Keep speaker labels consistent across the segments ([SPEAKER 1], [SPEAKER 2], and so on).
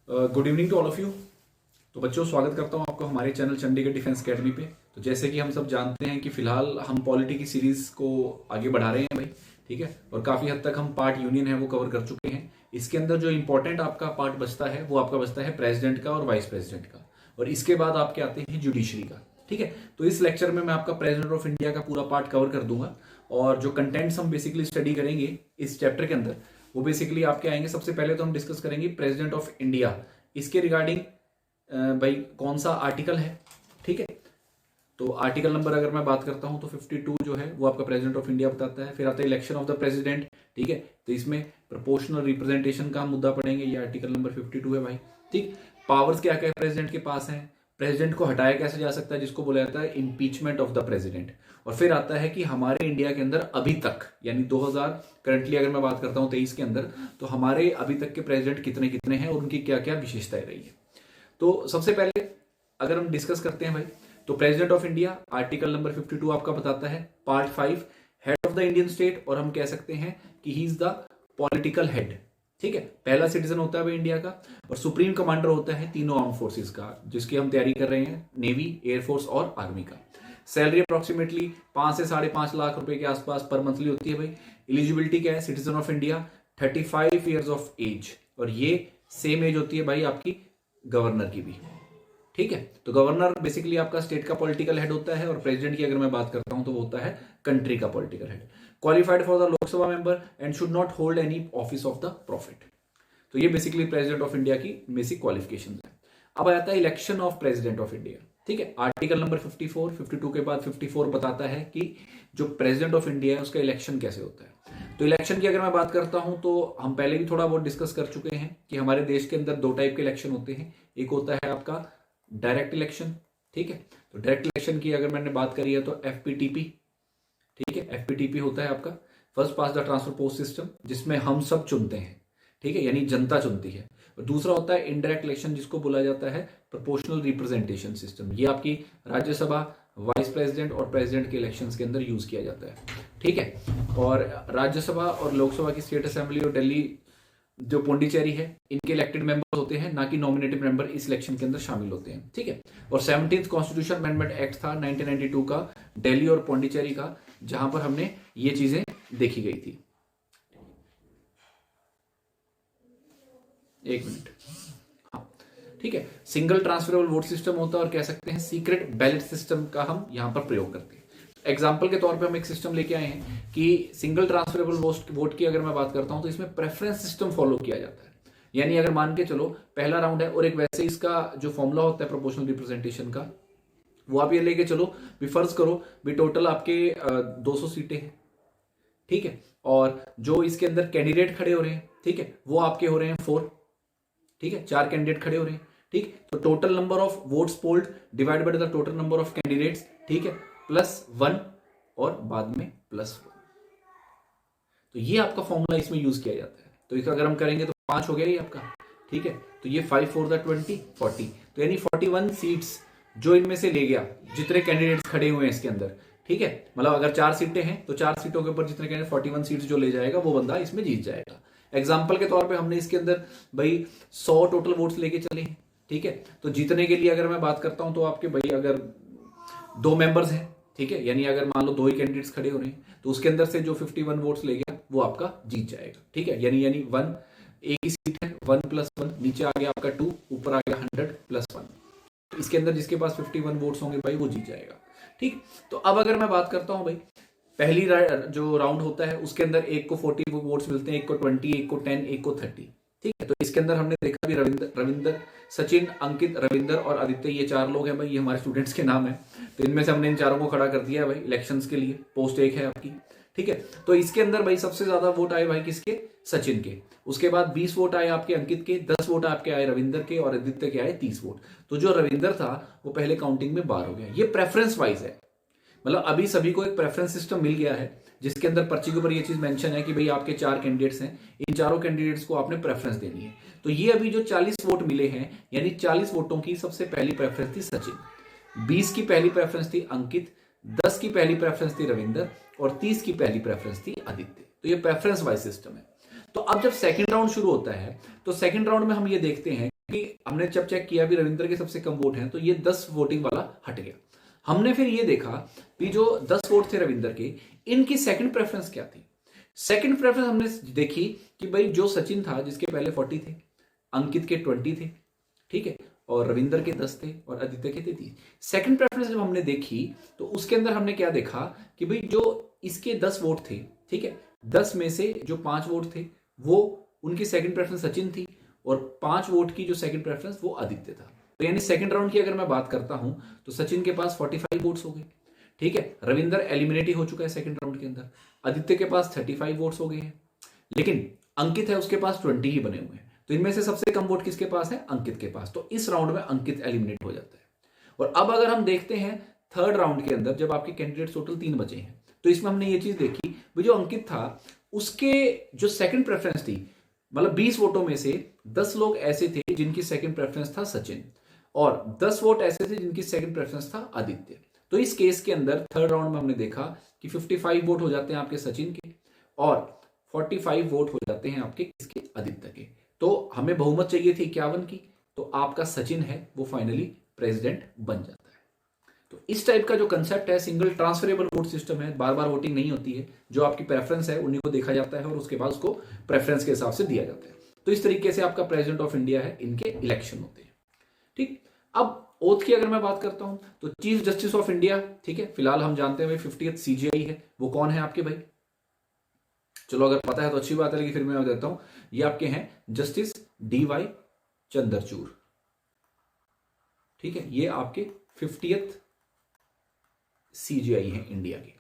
[SPEAKER 1] Good evening to all of you. तो बच्चों, स्वागत करता हूं आपको हमारे चैनल चंडीगढ़ डिफेंस एकेडमी पे। तो जैसे कि हम सब जानते हैं कि फिलहाल हम पॉलिटी की सीरीज को आगे बढ़ा रहे हैं भाई, ठीक है। और काफी हद तक हम पार्ट यूनियन है वो कवर कर चुके हैं। इसके अंदर जो इंपॉर्टेंट आपका पार्ट बचता है वो आपका बचता है प्रेसिडेंट का और वाइस प्रेसिडेंट का, और इसके बाद आपके आते हैं जुडिशरी का, ठीक है। तो इस लेक्चर में मैं आपका प्रेसिडेंट ऑफ इंडिया का पूरा पार्ट कवर कर दूंगा, और जो कंटेंट्स हम बेसिकली स्टडी करेंगे इस चैप्टर के अंदर वो बेसिकली आपके आएंगे। सबसे पहले तो हम डिस्कस करेंगे प्रेसिडेंट ऑफ इंडिया, इसके रिगार्डिंग भाई कौन सा आर्टिकल है, ठीक है। तो आर्टिकल नंबर अगर मैं बात करता हूं तो 52 जो है वो आपका प्रेसिडेंट ऑफ इंडिया बताता है। फिर आता है इलेक्शन ऑफ द प्रेसिडेंट, ठीक है। तो इसमें प्रोपोर्शनल रिप्रेजेंटेशन का मुद्दा पड़ेंगे, ये आर्टिकल नंबर 52 है भाई, ठीक। पावर्स क्या क्या प्रेसिडेंट के पास है, प्रेसिडेंट को हटाया कैसे जा सकता है जिसको बोला जाता है इम्पीचमेंट ऑफ द प्रेसिडेंट। और फिर आता है कि हमारे इंडिया के अंदर अभी तक यानी 2000 करंटली अगर मैं बात करता हूं 23 के अंदर, तो हमारे अभी तक के प्रेसिडेंट कितने कितने हैं और उनकी क्या क्या विशेषताएं रही है। तो सबसे पहले अगर हम डिस्कस करते हैं भाई, तो president of India article number 52 आपका बताता है part 5 head of the Indian state, और हम कह सकते हैं कि he is the political head, ठीक है। पहला सिटीजन होता है भाई इंडिया का, और सुप्रीम कमांडर होता है तीनों आर्म फोर्सेस का, जिसकी हम तैयारी कर रहे हैं नेवी, एयरफोर्स और आर्मी का। सैलरी अप्रोक्सीमेटली 5 से 5.5 लाख रुपए के आसपास पर मंथली होती है भाई। एलिजिबिलिटी क्या है, citizen of India 35 years of age, और ये सेम एज होती है भाई आपकी गवर्नर की भी, ठीक है। तो गवर्नर बेसिकली आपका स्टेट का पॉलिटिकल हेड होता है, और प्रेसिडेंट की अगर मैं बात करता हूं तो वो होता है कंट्री का political head. Qualified for the Lok Sabha member and should not hold any office of the profit. तो ये बेसिकली प्रेसिडेंट ऑफ इंडिया की बेसिक क्वालिफिकेशन है। अब आता है election of president of India, ठीक है। आर्टिकल नंबर 54, 52 के बाद 54 बताता है कि जो प्रेसिडेंट ऑफ इंडिया है उसका इलेक्शन कैसे होता है। तो इलेक्शन की अगर मैं बात करता हूं तो हम पहले भी थोड़ा बहुत डिस्कस कर चुके हैं कि हमारे देश के अंदर दो टाइप के इलेक्शन होते हैं। एक होता है आपका डायरेक्ट इलेक्शन, ठीक है। तो डायरेक्ट इलेक्शन की अगर मैंने बात करी है तो एफपीटीपी, ठीक है। एफपीटीपी होता है आपका first pass the transfer post system, जिसमें हम सब चुनते हैं, ठीक है, यानी जनता चुनती है। और दूसरा होता है इनडायरेक्ट इलेक्शन, जिसको बोला जाता है प्रोपोर्शनल रिप्रेजेंटेशन सिस्टम। ये आपकी राज्यसभा, वाइस प्रेसिडेंट और प्रेसिडेंट के इलेक्शंस के अंदर यूज किया जाता है, ठीक है। और राज्यसभा और लोकसभा की स्टेट असेंबली और दिल्ली जो पौंडीचेरी है, इनके इलेक्टेड मेंबर्स होते हैं, ना कि नॉमिनेटेड मेंबर इस इलेक्शन के अंदर शामिल होते हैं, ठीक है। और 17th कॉन्स्टिट्यूशन अमेंडमेंट एक्ट था 1992 का, दिल्ली और पौंडीचेरी का, जहां पर हमने ये चीजें देखी गई थी। एक मिनट, हाँ, ठीक है। सिंगल ट्रांसफरेबल वोट सिस्टम होता है, और कह सकते हैं सीक्रेट बैलेट सिस्टम का हम यहां पर प्रयोग करते हैं। एग्जाम्पल के तौर पे हम एक सिस्टम लेके आए हैं कि सिंगल ट्रांसफरेबल वोट की अगर मैं बात करता हूं तो इसमें प्रेफरेंस सिस्टम फॉलो किया जाता है। यानी अगर मान के चलो पहला राउंड है, और एक वैसे इसका जो फॉर्मूला होता है प्रोपोर्शनल रिप्रेजेंटेशन का, वो आप ये लेके चलो भी, फर्ज करो भी टोटल आपके 200 सीटें हैं, ठीक है। और जो इसके अंदर कैंडिडेट खड़े हो रहे हैं, ठीक है, वो आपके हो रहे हैं 4, ठीक है, 4 कैंडिडेट खड़े हो रहे हैं, ठीक। तो total number of votes polled divide by the total number of candidates, ठीक है, +1 और बाद में +1। तो ये आपका फॉर्मूला इसमें यूज किया जाता है। तो इसका अगर हम करेंगे तो 5 हो गया ये आपका, ठीक है। तो ये 5 4 द 20 40, तो यानी 41 सीट्स जो इनमें से ले गया, जितने कैंडिडेट्स खड़े हुए हैं इसके अंदर, ठीक है। मतलब अगर 4 सीटें हैं तो 4 सीटों के ऊपर जितने कैंडिडेट 41 सीट्स जो ले जाएगा वो बंदा इसमें जीत जाएगा। एग्जाम्पल के तौर पे हमने इसके अंदर भाई 100 टोटल वोट्स लेके चले हैं, ठीक है। तो जीतने के लिए अगर मैं बात करता हूं तो आपके भाई अगर 2 मेंबर्स हैं, ठीक है, यानी अगर मान लो 2 ही कैंडिडेट्स खड़े हो रहे हैं, तो उसके अंदर से जो 51 वोट्स ले गया वो आपका जीत जाएगा, ठीक है। यानी 1 एक ही सीट है, 1 + 1 नीचे आ गया आपका 2, ऊपर आ गया 100 + 1। तो इसके अंदर जिसके पास 51 वोट्स होंगे भाई वो जीत जाएगा, ठीक। तो अब अगर मैं बात करता हूं भाई, पहली जो राउंड होता है उसके अंदर एक को 40 वोट्स मिलते हैं, एक को 20, एक को 10, एक को 30, ठीक है। तो इसके अंदर हमने देखा भी रविंदर, सचिन, अंकित, रविंदर और आदित्य, ये 4 लोग हैं भाई, ये हमारे स्टूडेंट्स के नाम है। तो इनमें से हमने इन चारों को खड़ा कर दिया है भाई इलेक्शंस के लिए, पोस्ट 1 है आपकी, ठीक है। तो इसके अंदर भाई सबसे ज्यादा वोट आए भाई किसके, सचिन के। उसके बाद 20 वोट आए आपके अंकित के, 10 वोट आपके आए रविंदर के, और आदित्य के आए 30 वोट। तो जो रविंदर था वो पहले काउंटिंग में बाहर हो गया। ये प्रेफरेंस वाइज है, मतलब अभी सभी को एक प्रेफरेंस सिस्टम मिल गया है, जिसके अंदर पर्ची के ऊपर ये चीज मेंशन है कि भाई आपके 4 कैंडिडेट्स हैं, इन चारों कैंडिडेट्स को आपने प्रेफरेंस देनी है। तो ये अभी जो 40 वोट मिले हैं, यानी 40 वोटों की सबसे पहली प्रेफरेंस थी सचिन, 20 की पहली प्रेफरेंस थी अंकित, 10 की पहली प्रेफरेंस थी रविंदर, और 30 की पहली प्रेफरेंस थी आदित्य। तो ये प्रेफरेंस वाइज सिस्टम है। तो अब जब सेकंड राउंड शुरू होता है तो सेकंड राउंड में हम ये देखते हैं कि हमने जब चेक किया भी रविंद्र के सबसे कम वोट हैं, तो ये 10 वोटिंग वाला हट गया। हमने फिर ये देखा कि जो 10 वोट थे रविंद्र के, इनकी सेकंड प्रेफरेंस क्या थी। सेकंड प्रेफरेंस हमने देखी कि भाई जो सचिन था जिसके पहले 40 थे, अंकित के 20 थे, ठीक है, और रविंदर के 10 थे और आदित्य के 33। सेकंड प्रेफरेंस जब हमने देखी तो उसके अंदर हमने क्या देखा कि भाई जो इसके 10 वोट थे, ठीक है, 10 में से जो 5 वोट थे वो उनकी सेकंड प्रेफरेंस सचिन थी, और 5 वोट की जो सेकंड प्रेफरेंस वो आदित्य था। तो यानी सेकंड राउंड की अगर मैं बात करता हूं तो सचिन के पास 45 वोट्स हो गए, ठीक है, रविंदर एलिमिनेट ही हो चुका है सेकंड राउंड के अंदर, आदित्य के पास 35 वोट्स हो गए हैं, लेकिन अंकित है उसके पास 20 ही बने हुए हैं। तो इनमें से सबसे कम वोट किसके पास है, अंकित के पास। तो इस राउंड में अंकित एलिमिनेट हो जाता है। और अब अगर हम देखते हैं थर्ड राउंड के अंदर जब आपके कैंडिडेट टोटल 3 बचे हैं, तो इसमें हमने ये चीज देखी, वो जो अंकित था उसके जो सेकंड प्रेफरेंस थी, मतलब 20 वोटों में से 10 लोग ऐसे थे जिनकी सेकंड प्रेफरेंस था सचिन, और 10 वोट ऐसे थे जिनकी सेकंड प्रेफरेंस था आदित्य। तो इस केस के अंदर थर्ड राउंड में हमने देखा कि 55 वोट हो जाते हैं आपके सचिन के, और 45 वोट हो जाते हैं आपके किसके, आदित्य के। तो हमें बहुमत चाहिए थी 51 की, तो आपका सचिन है वो फाइनली प्रेसिडेंट बन जाता है। तो इस टाइप का जो कंसेप्ट है, सिंगल ट्रांसफरेबल वोट सिस्टम है, बार बार वोटिंग नहीं होती है, जो आपकी प्रेफरेंस है उन्हीं को देखा जाता है और उसके बाद उसको प्रेफरेंस के हिसाब से दिया जाता है। तो इस तरीके से आपका प्रेसिडेंट ऑफ इंडिया है, इनके इलेक्शन होते हैं, ठीक। अब ओथ की अगर मैं बात करता हूं तो चीफ जस्टिस ऑफ इंडिया, ठीक है, फिलहाल हम जानते हैं 50th CJI है, वो कौन है आपके भाई, चलो अगर पता है तो अच्छी बात है, लेकिन फिर मैं देता हूं, ये आपके हैं जस्टिस DY चंद्रचूड़, ठीक है, ये आपके 50th CJI हैं इंडिया के।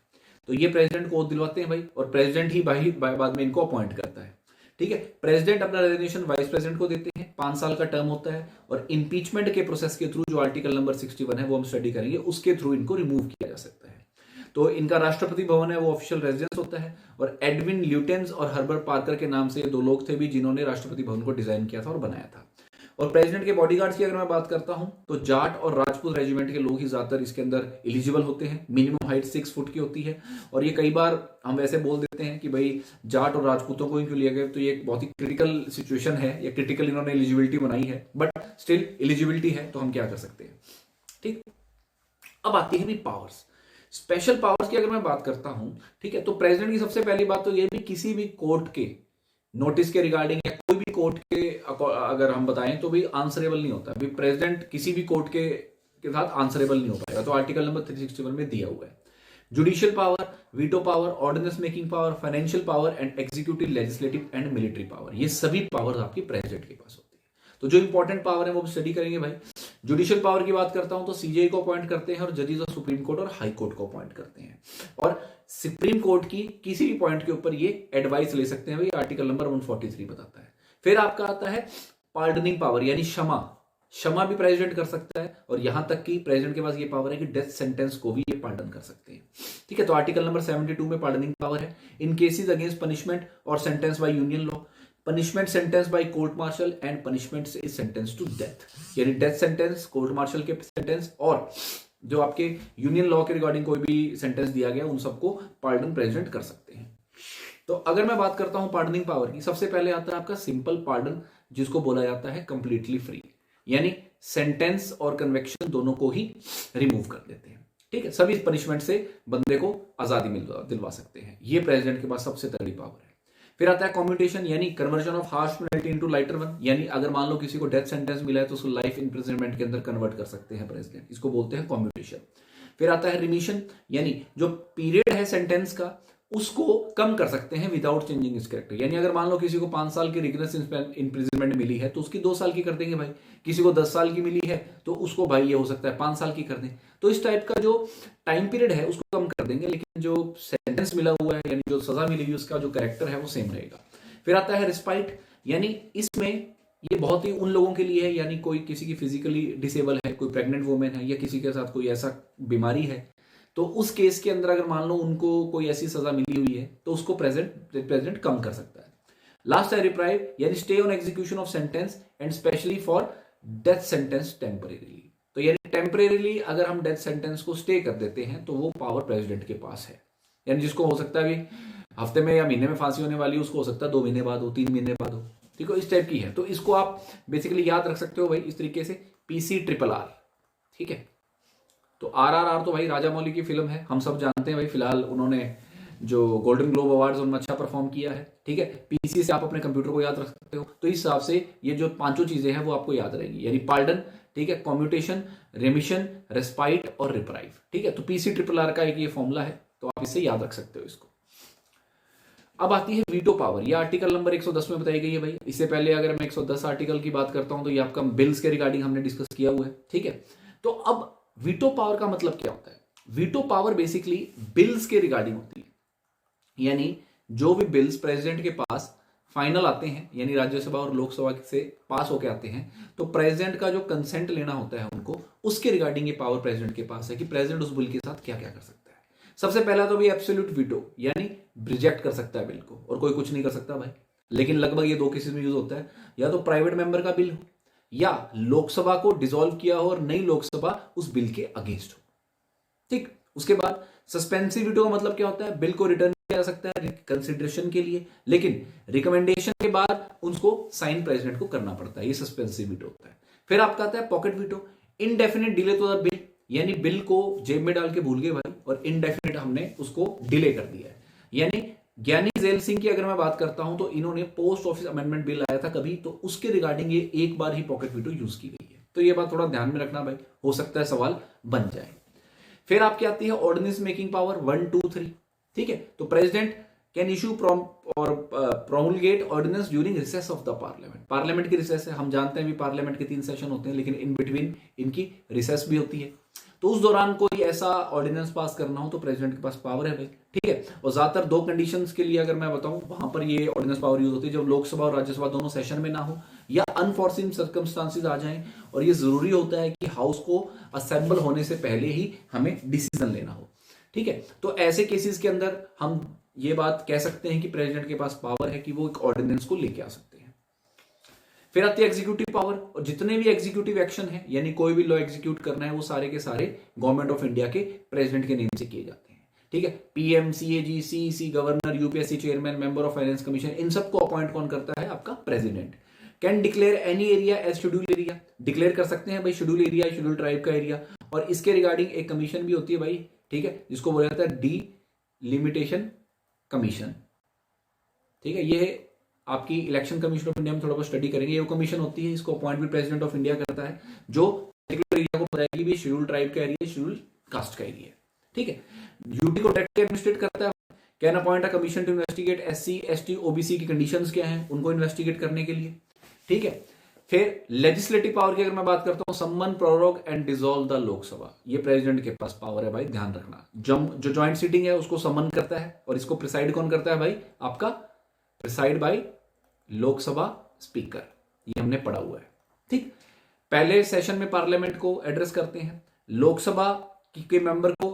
[SPEAKER 1] तो ये प्रेसिडेंट को दिलवाते हैं भाई, और प्रेसिडेंट ही भाई बाद में इनको अपॉइंट करता है, ठीक है। प्रेसिडेंट अपना रेजिग्नेशन वाइस प्रेसिडेंट को देते हैं, 5 साल का टर्म होता है, और इंपीचमेंट के प्रोसेस के थ्रू जो आर्टिकल नंबर 61 है वो हम स्टडी करेंगे, उसके थ्रू इनको रिमूव किया जा सकता है। तो इनका राष्ट्रपति भवन है वो ऑफिशियल रेजिडेंस होता है, और एडविन ल्यूटेंस और हर्बर्ट पार्कर के नाम से 2 लोग थे भी जिन्होंने राष्ट्रपति भवन को डिजाइन किया था और बनाया था। और प्रेसिडेंट के बॉडीगार्ड्स की अगर मैं बात करता हूं तो जाट और राजपूत रेजिमेंट के लोग ही ज्यादातर इसके अंदर एलिजिबल होते हैं। मिनिमम हाइट 6 फुट की होती है, और ये कई बार हम वैसे बोल देते हैं कि भाई जाट और राजपूतों को क्यों लिया गया, तो ये एक बहुत ही क्रिटिकल सिचुएशन है, या क्रिटिकल इन्होंने एलिजिबिलिटी बनाई है, बट स्टिल एलिजिबिलिटी है, तो हम क्या कर सकते हैं, ठीक। अब आती है भी पावर्स, स्पेशल पावर्स की अगर मैं बात करता हूं, ठीक है, तो प्रेसिडेंट की सबसे पहली बात तो ये भी किसी भी कोर्ट के नोटिस के रिगार्डिंग या कोई भी कोर्ट के अगर हम बताएं तो भी आंसरेबल नहीं होता, भी प्रेसिडेंट किसी भी कोर्ट के साथ आंसरेबल नहीं हो पाएगा, तो आर्टिकल नंबर 361 में दिया हुआ है। Judicial power, veto power, ordinance making power, financial power and executive, legislative and military power, ये सभी पावर आपकी प्रेसिडेंट के पास होती है। तो जो इंपॉर्टेंट पावर है वो स्टडी करेंगे भाई। जुडिशियल पावर की बात करता हूं तो CJI को अपॉइंट करते हैं, और जजेस ऑफ सुप्रीम कोर्ट और हाई कोर्ट को अपॉइंट करते हैं, और सुप्रीम कोर्ट की किसी भी पॉइंट के ऊपर ये एडवाइस ले सकते हैं भाई, आर्टिकल नंबर 143 बताता है। फिर आपका आता है पार्डनिंग पावर, यानी क्षमा भी प्रेसिडेंट कर सकता है, और यहां तक कि प्रेसिडेंट के पास ये पावर है कि डेथ सेंटेंस को भी ये पार्डन कर सकते हैं, ठीक है। तो आर्टिकल नंबर 72 में पार्डनिंग पावर है। इन केसेस अगेंस्ट पनिशमेंट और sentence by union law, punishment sentence by court martial and punishment is sentence to death, यानी डेथ सेंटेंस, कोर्ट मार्शल के सेंटेंस, और जो आपके यूनियन लॉ के रिगार्डिंग कोई भी सेंटेंस दिया गया, उन सबको पार्डन प्रेसिडेंट कर सकते हैं। तो अगर मैं बात करता हूं पार्डनिंग पावर की, सबसे पहले आता है आपका सिंपल पार्डन, जिसको बोला जाता है कंप्लीटली फ्री, यानी सेंटेंस और कन्वेक्शन दोनों को ही रिमूव कर देते हैं, ठीक है। सभी पनिशमेंट से बंदे को आजादी दिलवा सकते हैं, ये प्रेसिडेंट के पास सबसे तगड़ी पावर है। फिर आता है कम्यूटेशन, यानी conversion of harsh penalty into lighter one, यानी अगर मान लो किसी को डेथ सेंटेंस मिला है तो उसको लाइफ इम्प्रिजनमेंट के अंदर कन्वर्ट कर सकते हैं प्रेसिडेंट, इसको बोलते हैं कम्यूटेशन। फिर आता है रिमिशन, यानी जो पीरियड है सेंटेंस का उसको कम कर सकते हैं विदाउट चेंजिंग इस कैरेक्टर, यानी अगर मान लो किसी को 5 साल की रिगरस इम्प्रिजनमेंट मिली है तो उसकी 2 साल की कर देंगे भाई, किसी को 10 साल की मिली है तो उसको भाई ये हो सकता है 5 साल की कर दें। तो इस टाइप का जो टाइम पीरियड है उसको कम कर देंगे, लेकिन जो सेंटेंस मिला हुआ है यानी जो सजा मिली हुई उसका जो कैरेक्टर है वो सेम रहेगा। फिर आता है रिस्पाइट, यानी इसमें ये बहुत ही उन लोगों के लिए है, यानी कोई किसी की फिजिकली डिसेबल है, कोई प्रेग्नेंट वुमेन है, या किसी के साथ कोई ऐसा बीमारी है, तो उस केस के अंदर अगर मान लो उनको कोई ऐसी सजा मिली हुई है तो उसको प्रेसिडेंट कम कर सकता है। लास्ट है रिप्राइव, यानी stay on execution of sentence and specially for death sentence temporarily, तो यानी टेम्परेरीली अगर हम डेथ सेंटेंस को स्टे कर देते हैं तो वो पावर प्रेसिडेंट के पास है, यानी जिसको हो सकता है हफ्ते में या महीने में फांसी होने वाली, उसको हो सकता है 2 महीने बाद हो, 3 महीने बाद हो, ठीक है, इस टाइप की है। तो इसको आप बेसिकली याद रख सकते हो भाई इस तरीके से, PCRRR। ठीक है, तो RRR तो भाई राजा मौली की फिल्म है, हम सब जानते हैं भाई। फिलहाल उन्होंने जो गोल्डन ग्लोब अवार्ड्स उनमें अच्छा परफॉर्म किया है। ठीक है, पीसी से आप अपने कंप्यूटर को याद रख सकते हो। तो इस हिसाब से ये जो पांचों चीजें हैं वो आपको याद रहेगी, यानी पार्डन, ठीक है, कॉम्यूटेशन, रेमिशन, रेस्पाइट और रिप्राइव। ठीक है, तो PCRRR का एक ये फॉर्मूला है, तो आप इससे याद रख सकते हो इसको। अब आती है वीटो पावर, ये आर्टिकल नंबर 110 में बताई गई है भाई। इससे पहले अगर मैं 110 आर्टिकल की बात करता हूं तो ये आपका बिल्स के रिगार्डिंग हमने डिस्कस किया हुआ है। ठीक है, तो अब वीटो पावर का मतलब क्या होता है? वीटो पावर बेसिकली बिल्स के रिगार्डिंग होती है, यानी जो भी बिल्स प्रेसिडेंट के पास फाइनल आते हैं, यानी राज्यसभा और लोकसभा से पास होके आते हैं, तो प्रेसिडेंट का जो कंसेंट लेना होता है उनको, उसके रिगार्डिंग ये पावर प्रेसिडेंट के पास है कि प्रेसिडेंट उस बिल के साथ क्या क्या कर सकता है। सबसे पहला तो भी एब्सोल्यूट वीटो, यानी रिजेक्ट कर सकता है बिल को, और कोई कुछ नहीं कर सकता भाई। लेकिन लगभग ये दो केसेस में यूज होता है, या तो प्राइवेट मेंबर का बिल हो, या लोकसभा को डिसॉल्व किया हो और नई लोकसभा उस बिल के अगेंस्ट हो। ठीक, उसके बाद सस्पेंसिव वीटो का मतलब क्या होता है? बिल को रिटर्न किया जा सकता है कंसिडरेशन के लिए, लेकिन रिकमेंडेशन के बाद उसको साइन प्रेसिडेंट को करना पड़ता है, ये सस्पेंसिव वीटो होता है। फिर आपका आता है pocket veto, indefinite delay to the bill, यानी बिल को जेब में डाल के भूल गए भाई, और इनडेफिनेट हमने उसको डिले कर दिया है। यानी ज्ञानी जैल सिंह की अगर मैं बात करता हूं तो इन्होंने पोस्ट ऑफिस अमेंडमेंट बिल आया था कभी, तो उसके रिगार्डिंग ये एक बार ही पॉकेट वीटो यूज की गई है। तो ये बात थोड़ा ध्यान में रखना भाई, हो सकता है सवाल बन जाए। फिर आपकी आती है ऑर्डिनेंस मेकिंग पावर 1, 2, 3। ठीक है, तो प्रेसिडेंट कैन इशू और promulgate ordinance during recess of the parliament. Parliament की रिसेस है, हम जानते हैं भी पार्लियामेंट के 3 सेशन होते हैं, लेकिन इन बिटवीन इनकी रिसेस भी होती है। तो उस दौरान कोई ऐसा ऑर्डिनेंस पास करना हो तो प्रेसिडेंट के पास पावर है भाई। ठीक है, और ज्यादातर 2 कंडीशंस के लिए अगर मैं बताऊं, वहां पर ये ऑर्डिनेंस पावर यूज होती है जब लोकसभा और राज्यसभा दोनों सेशन में ना हो, या अनफॉर्सिन सर्कमस्टांसेस आ जाएं, और ये जरूरी होता है कि हाउस को असेंबल होने से पहले ही हमें डिसीजन लेना हो। ठीक है, तो ऐसे केसेस के अंदर हम ये बात कह सकते हैं कि प्रेसिडेंट के पास पावर है कि वो एक ऑर्डिनेंस को लेके आ सकते हैं। फिर आती है एग्जीक्यूटिव पावर, और जितने भी एग्जीक्यूटिव एक्शन है, यानी कोई भी लॉ एग्जीक्यूट करना है, वो सारे के सारे गवर्नमेंट ऑफ इंडिया के प्रेसिडेंट के नेम से किए जाते हैं। ठीक है, PM, CAG, CEC, governor, UPSC chairman, member of finance commission, इन सबको अपॉइंट कौन करता है? आपका president. Can declare any area as schedule area, declare कर सकते हैं भाई शेड्यूल एरिया, शेड्यूल ट्राइब का एरिया, और इसके रिगार्डिंग एक कमीशन भी होती है भाई। ठीक है, जिसको बोला जाता है डी लिमिटेशन कमीशन। ठीक है, ये आपकी इलेक्शन कमीशन ऑफ इंडिया में थोड़ा बहुत स्टडी करेंगे, ये वो कमीशन होती है, इसको अपॉइंट भी प्रेसिडेंट ऑफ इंडिया करता है, जो पर्टिकुलर एरिया को बताएगी भी शेड्यूल ट्राइब का एरिया, शेड्यूल कास्ट का एरिया। ठीक है, यूटी को डायरेक्टली एडमिनिस्ट्रेट करता है। Can appoint a commission to investigate SC, ST, OBC की कंडीशंस क्या हैं, उनको इन्वेस्टिगेट करने के लिए। ठीक है, फिर लेजिस्लेटिव पावर की अगर मैं बात करता हूं, summon, prorogue and dissolve the Lok Sabha, ये प्रेसिडेंट के पास पावर है भाई, ध्यान रखना। जो ज्वाइंट सीटिंग है उसको समन करता है, और इसको प्रिसाइड कौन करता है भाई? आपका प्रिसाइड बाय लोकसभा स्पीकर, ये हमने पढ़ा हुआ है। ठीक, पहले सेशन में पार्लियामेंट को एड्रेस करते हैं, लोकसभा के मेंबर को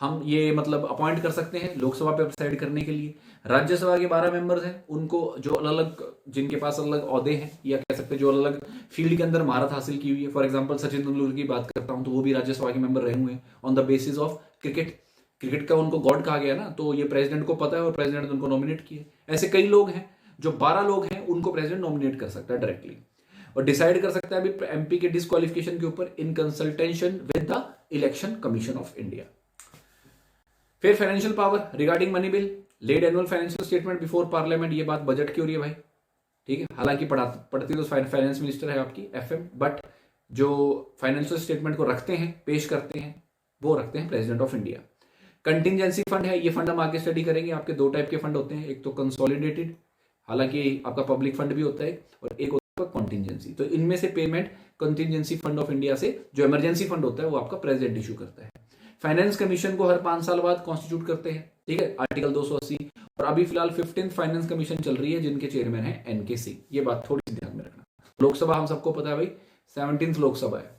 [SPEAKER 1] हम ये मतलब अपॉइंट कर सकते हैं लोकसभा पे प्रिसाइड करने के लिए। राज्यसभा के 12 मेंबर्स हैं, उनको जो अलग अलग, जिनके पास अलग अलग ओहदे हैं, या कह सकते हैं जो अलग अलग फील्ड के अंदर महारत हासिल की हुई है। फॉर एग्जांपल सचिन तेंदुलकर की बात करता हूं तो वो भी राज्यसभा के मेंबर रहे हुए हैं on the basis of cricket. Cricket का उनको गॉड कहा गया ना, तो ये प्रेसिडेंट को पता है और प्रेसिडेंट ने उनको नॉमिनेट किए। ऐसे कई लोग हैं, जो 12 लोग हैं उनको प्रेसिडेंट नॉमिनेट कर सकता है डायरेक्टली, और डिसाइड कर सकता है अभी एमपी के डिस्क्वालिफिकेशन के ऊपर in consultation with the Election Commission of India. फिर financial power regarding money bill, laid annual financial statement before parliament, ये बात बजट की हो रही है भाई। ठीक है, हालांकि पढ़ती तो फाइनेंस मिनिस्टर है आपकी एफएम, बट जो फाइनेंशियल स्टेटमेंट को रखते हैं, पेश करते हैं, वो रखते हैं president of India. Contingency fund है, ये फंड हम आगे स्टडी करेंगे। आपके 2 टाइप के फंड होते हैं, एक तो कंसोलिडेटेड, हालांकि आपका पब्लिक फंड भी होता है, और एक होता है कॉन्टिजेंसी। तो इनमें से payment contingency fund of India से, जो इमरजेंसी फंड होता है वो आपका प्रेसिडेंट इशू करता है। फाइनेंस कमीशन को हर 5 साल बाद कॉन्स्टिट्यूट करते हैं। ठीक है, आर्टिकल 280, और अभी फिलहाल 15th फाइनेंस कमीशन चल रही है, जिनके चेयरमैन है एनके सिंह। ये बात थोड़ी सी ध्यान में रखना। लोकसभा हम सबको पता है भाई 17th लोकसभा है।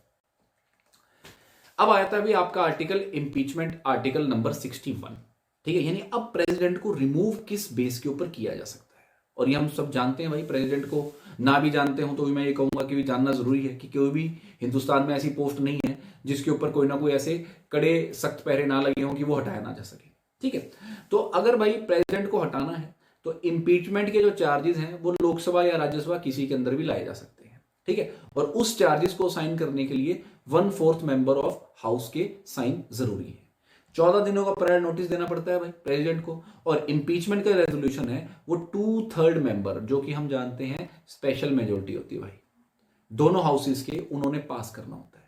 [SPEAKER 1] अब आता है भी आपका आर्टिकल इंपीचमेंट, आर्टिकल नंबर 61। ठीक है, यानी अब प्रेसिडेंट को रिमूव किस बेस के ऊपर किया जा सकता है, और ये हम सब जानते हैं भाई। प्रेसिडेंट को ना भी जानते हो तो भी मैं ये कहूंगा कि भी जानना जरूरी है कि कोई भी हिंदुस्तान में ऐसी पोस्ट नहीं है जिसके ऊपर कोई ना कोई ऐसे कड़े सख्त पहरे ना लगे हों कि वो हटाया ना जा सके। ठीक है, तो अगर भाई प्रेसिडेंट को हटाना है तो इम्पीचमेंट के जो चार्जेस हैं वो लोकसभा या राज्यसभा किसी के अंदर भी लाए जा सकते हैं, ठीक है। और उस चार्जेस को साइन करने के लिए 1/4 मेंबर ऑफ हाउस के साइन जरूरी है। 14 दिनों का प्रायर नोटिस देना पड़ता है भाई प्रेसिडेंट को। और इम्पीचमेंट का रेजोल्यूशन है वो 2/3 मेंबर, जो कि हम जानते हैं स्पेशल मेजोरिटी होती है भाई, दोनों हाउसेस के, उन्होंने पास करना होता है।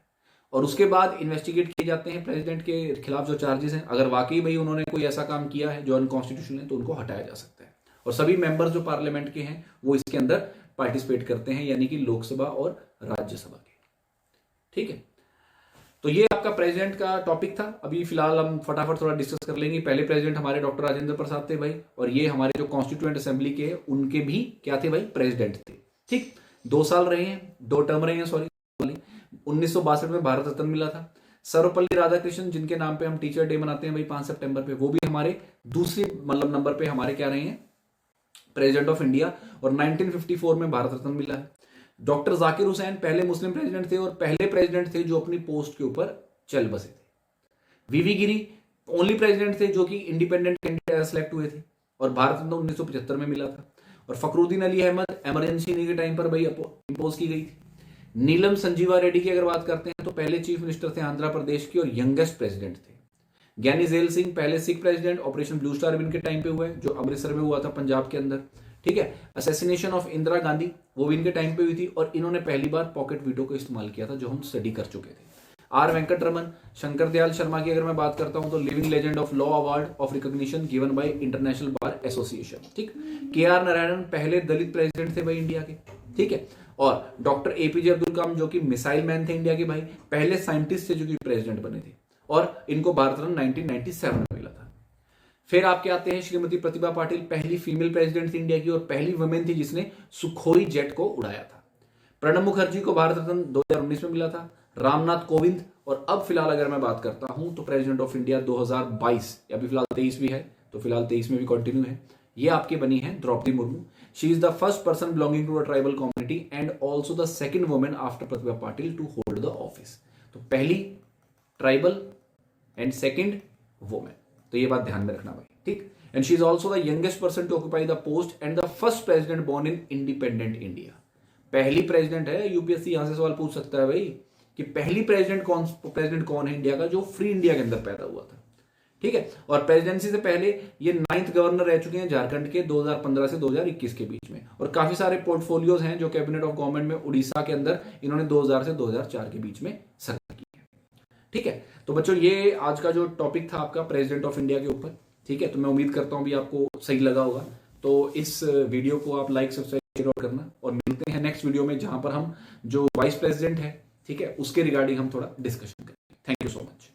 [SPEAKER 1] और उसके बाद इन्वेस्टिगेट किए जाते हैं प्रेसिडेंट के खिलाफ जो चार्जेस हैं। अगर वाकई भाई उन्होंने कोई ऐसा काम किया है जो अनकॉन्स्टिट्यूशनल है तो उनको हटाया जा सकता है। और सभी मेंबर्स जो पार्लियामेंट के हैं वो इसके अंदर पार्टिसिपेट करते हैं, यानी कि लोकसभा और राज्यसभा के, ठीक है। तो ये आपका प्रेसिडेंट का टॉपिक था। अभी फिलहाल हम फटाफट थोड़ा डिस्कस कर लेंगे। पहले प्रेसिडेंट हमारे डॉक्टर राजेंद्र प्रसाद थे भाई, और ये हमारे जो कॉन्स्टिट्यूएंट असेंबली के उनके भी क्या थे भाई, प्रेसिडेंट थे, ठीक। 2 साल रहे हैं, 2 टर्म रहे हैं, सॉरी। 1962 में भारत रत्न मिला था। सर्वपल्ली राधाकृष्णन, जिनके नाम पे हम टीचर डे मनाते हैं भाई 5 सितंबर पे, वो भी हमारे दूसरी नंबर पे हमारे क्या रहे हैं, प्रेसिडेंट ऑफ इंडिया। और 1954 में भारत रत्न मिला है। डॉक्टर जाकिर हुसैन पहले मुस्लिम प्रेसिडेंट थे और पहले प्रेसिडेंट थे जो अपनी पोस्ट के ऊपर चल बसे थे। वीवी गिरी ओनली प्रेसिडेंट थे जो कि इंडिपेंडेंट कैंडिडेट सेलेक्ट हुए थे, और भारत रत्न 1975 में मिला था। और फखरुद्दीन अली अहमद इमरजेंसी के टाइम पर भाई इंपोज की गई थी। नीलम संजीवा रेड्डी की अगर बात करते हैं तो पहले चीफ मिनिस्टर थे आंध्र प्रदेश के और यंगेस्ट प्रेसिडेंट थे। ज्ञानी जेल सिंह पहले Sikh president, operation blue star इनके टाइम पे हुआ है जो अमृतसर में हुआ था पंजाब के अंदर, ठीक है। असैसिनेशन ऑफ इंदिरा गांधी वो भी इनके टाइम पे हुई थी, और इन्होंने पहली बार पॉकेट वीटो का इस्तेमाल किया था जो हम स्टडी कर चुके थे। आर वेंकट रमन, शंकर दयाल शर्मा की अगर मैं बात करता हूं तो living legend of law award of recognition given by international bar association, ठीक। के आर नारायणन पहले दलित प्रेसिडेंट थे भाई इंडिया के, ठीक है। और डॉक्टर एपीजे अब्दुल कलाम जो कि मिसाइल मैन थे इंडिया के भाई, पहले साइंटिस्ट थे जो कि प्रेसिडेंट बने थे, और इनको भारत रत्न 1997 में मिला था। फिर आपके आते हैं श्रीमती प्रतिभा पाटिल, पहली फीमेल प्रेसिडेंट थी इंडिया की और पहली वुमेन थी जिसने सुखोई जेट को उड़ाया था। प्रणब मुखर्जी को भारत रत्न 2019 में मिला था। रामनाथ कोविंद, और अब फिलहाल अगर मैं बात करता हूं तो प्रेसिडेंट ऑफ इंडिया 2022, अभी फिलहाल 23 भी है तो फिलहाल 23 में भी कंटिन्यू है, ये आपकी बनी है Draupadi Murmu. She is the first person belonging to a tribal community and also the second women after Pratibha Patil to hold the office. तो पहली ट्राइबल एंड सेकंड वुमेन, तो ये बात ध्यान में रखना भाई, ठीक। And she is also the youngest person to occupy the post and the first president born in independent India. पहली प्रेसिडेंट है, यूपीएससी यहां से सवाल पूछ सकता है भाई कि पहली प्रेसिडेंट कौन है इंडिया का जो फ्री इंडिया के अंदर पैदा हुआ था, ठीक है। और प्रेसिडेंसी से पहले ये 9th गवर्नर रह चुके हैं झारखंड के 2015 से 2021 के बीच में, और काफी सारे पोर्टफोलियोज हैं जो कैबिनेट ऑफ गवर्नमेंट में उड़ीसा के अंदर इन्होंने 2000 से 2004 के बीच में सर्व की है, ठीक है। तो बच्चों ये आज का जो टॉपिक था आपका प्रेसिडेंट ऑफ इंडिया के ऊपर, ठीक है। तो मैं उम्मीद करता हूं भी आपको सही लगा होगा। तो इस वीडियो को आप लाइक सब्सक्राइब करना, और मिलते हैं नेक्स्ट वीडियो में जहां पर हम जो वाइस प्रेसिडेंट है, ठीक है, उसके रिगार्डिंग हम थोड़ा डिस्कशन करेंगे। Thank you so much.